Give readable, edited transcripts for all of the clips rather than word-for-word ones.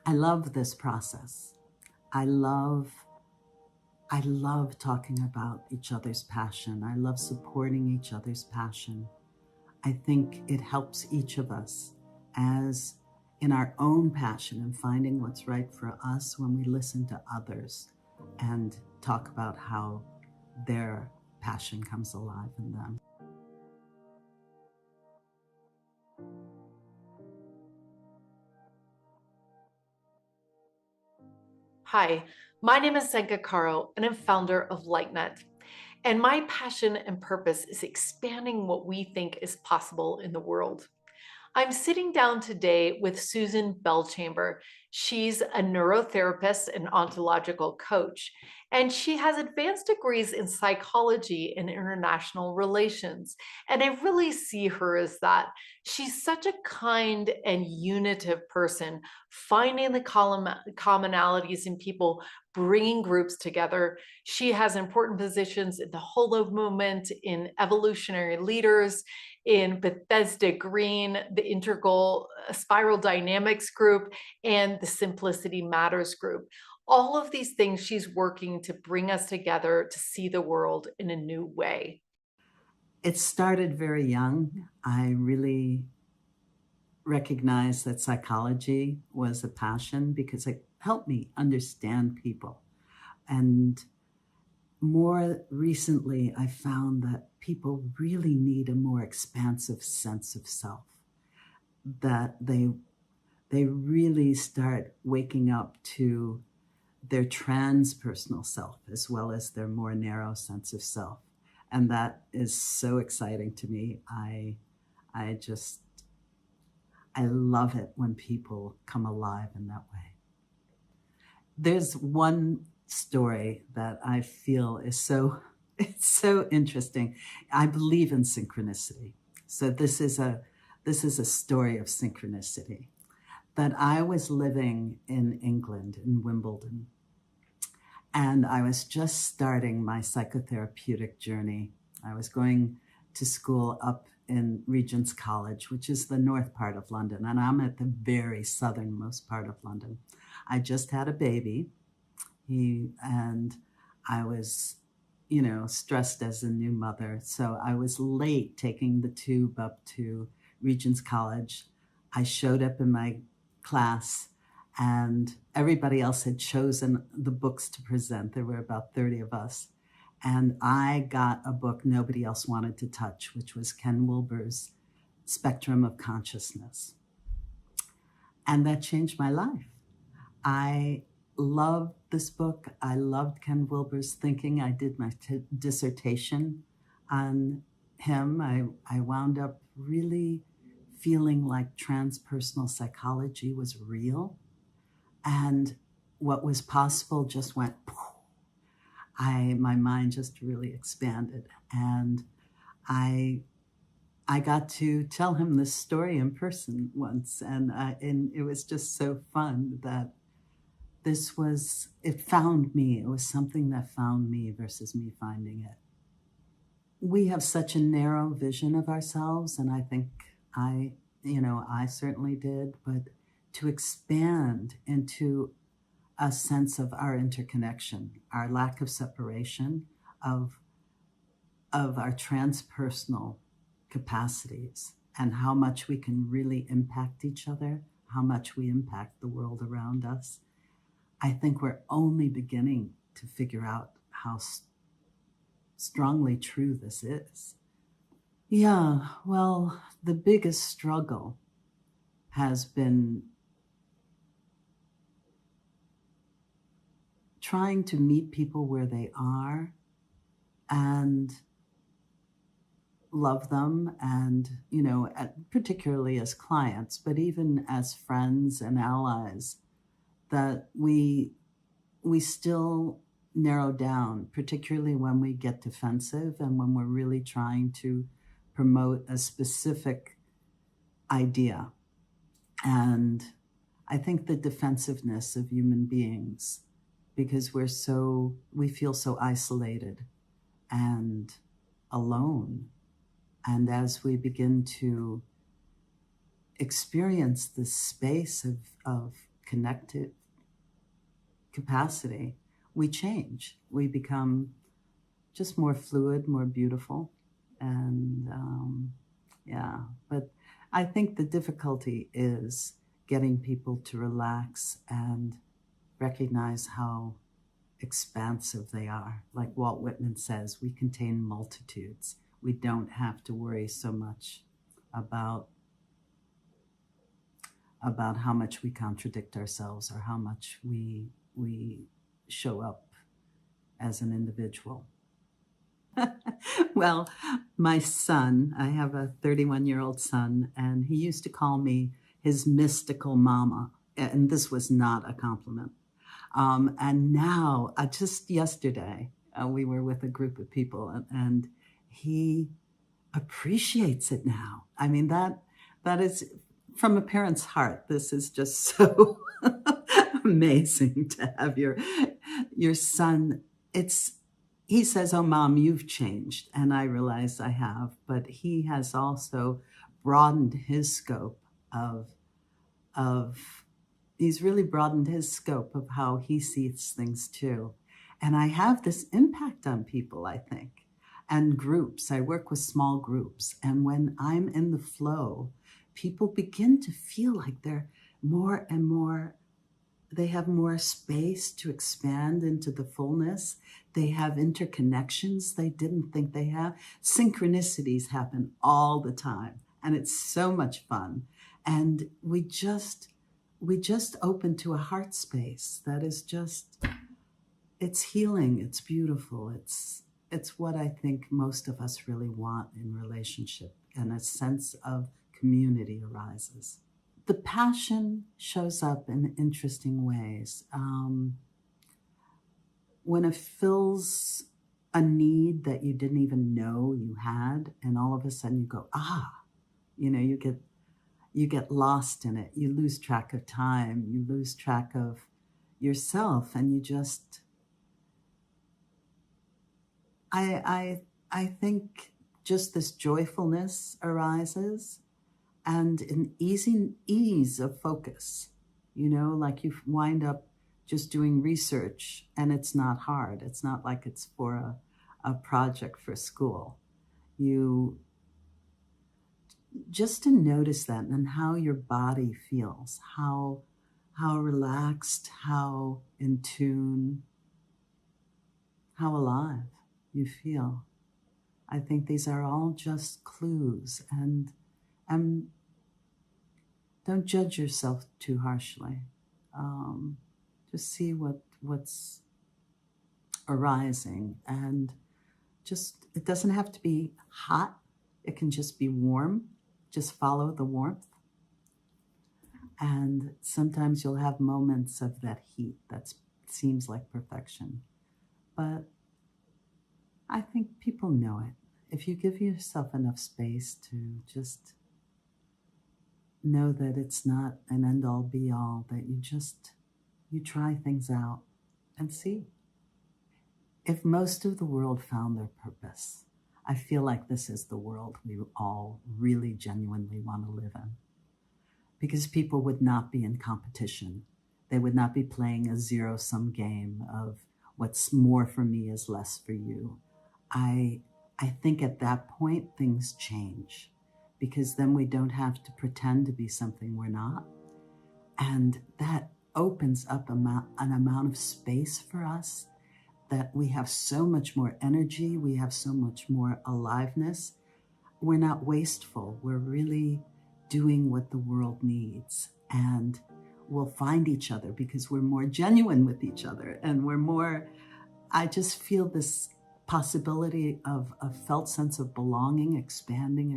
I love this process. I love talking about each other's passion. I love supporting each other's passion. I think it helps each of us as in our own passion and finding what's right for us when we listen to others and talk about how their passion comes alive in them. Hi, my name is Senka Caro, and I'm founder of LightNet. And my passion and purpose is expanding what we think is possible in the world. I'm sitting down today with Susan Belchamber. She's a neurotherapist and ontological coach, and she has advanced degrees in psychology and international relations. And I really see her as that. She's such a kind and unitive person, finding the commonalities in people, bringing groups together. She has important positions in the Holo movement, in evolutionary leaders, in Bethesda Green, the Integral Spiral Dynamics group, and the Simplicity Matters group. All of these things she's working to bring us together to see the world in a new way. It started very young. I really recognized that psychology was a passion because it helped me understand people. And more recently, I found that people really need a more expansive sense of self, that they really start waking up to their transpersonal self as well as their more narrow sense of self. And that is so exciting to me. I love it when people come alive in that way. There's one story that I feel is it's so interesting. I believe in synchronicity. So this is a story of synchronicity. That I was living in England, in Wimbledon, and I was just starting my psychotherapeutic journey. I was going to school up in Regent's College, which is the north part of London, and I'm at the very southernmost part of London. I just had a baby, and I was, stressed as a new mother. So I was late taking the tube up to Regent's College. I showed up in my class and everybody else had chosen the books to present. There were about 30 of us. And I got a book nobody else wanted to touch, which was Ken Wilber's Spectrum of Consciousness. And that changed my life. I loved this book. I loved Ken Wilber's thinking. I did my dissertation on him. I wound up really feeling like transpersonal psychology was real. And what was possible just went, my mind just really expanded. And I got to tell him this story in person once. And it was just so fun that it found me. It was something that found me versus me finding it. We have such a narrow vision of ourselves. And I think I certainly did, but to expand into a sense of our interconnection, our lack of separation, of our transpersonal capacities, and how much we can really impact each other, how much we impact the world around us. I think we're only beginning to figure out how strongly true this is. Yeah, well, the biggest struggle has been trying to meet people where they are and love them, and particularly as clients, but even as friends and allies, that we still narrow down, particularly when we get defensive and when we're really trying to promote a specific idea. And I think the defensiveness of human beings, because we feel so isolated and alone. And as we begin to experience this space of connected capacity, we change. We become just more fluid, more beautiful. And yeah, but I think the difficulty is getting people to relax and recognize how expansive they are. Like Walt Whitman says, we contain multitudes. We don't have to worry so much about how much we contradict ourselves or how much we show up as an individual. Well, my son, I have a 31-year-old son, and he used to call me his mystical mama. And this was not a compliment. And now, just yesterday, we were with a group of people, and he appreciates it now. I mean, that is from a parent's heart. This is just so amazing to have your son. He says, "Oh, Mom, you've changed." And I realize I have, but he has also broadened his scope he's really broadened his scope of how he sees things too. And I have this impact on people, I think, and groups. I work with small groups. And when I'm in the flow, people begin to feel like they're more and more, they have more space to expand into the fullness. They have interconnections they didn't think they have. Synchronicities happen all the time. And it's so much fun. And we just open to a heart space that is just, it's healing, it's beautiful. It's what I think most of us really want in relationship, and a sense of community arises. The passion shows up in interesting ways. When it fills a need that you didn't even know you had, and all of a sudden you go, you get lost in it. You lose track of time. You lose track of yourself, and you just, I think just this joyfulness arises, and an ease of focus, like you wind up just doing research, and it's not hard. It's not like it's for a project for school. You just to notice that, and how your body feels, how relaxed, how in tune, how alive you feel. I think these are all just clues, and don't judge yourself too harshly. Just see what's arising, and just, it doesn't have to be hot. It can just be warm. Just follow the warmth. And sometimes you'll have moments of that heat that seems like perfection. But I think people know it. If you give yourself enough space to just know that it's not an end-all be-all, that you try things out and see. If most of the world found their purpose, I feel like this is the world we all really genuinely want to live in. Because people would not be in competition. They would not be playing a zero-sum game of what's more for me is less for you. I think at that point, things change, because then we don't have to pretend to be something we're not. And that opens up an amount of space for us, that we have so much more energy, we have so much more aliveness. We're not wasteful. We're really doing what the world needs. And we'll find each other because we're more genuine with each other. And I just feel this possibility of a felt sense of belonging, expanding,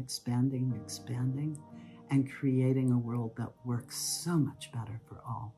and creating a world that works so much better for all.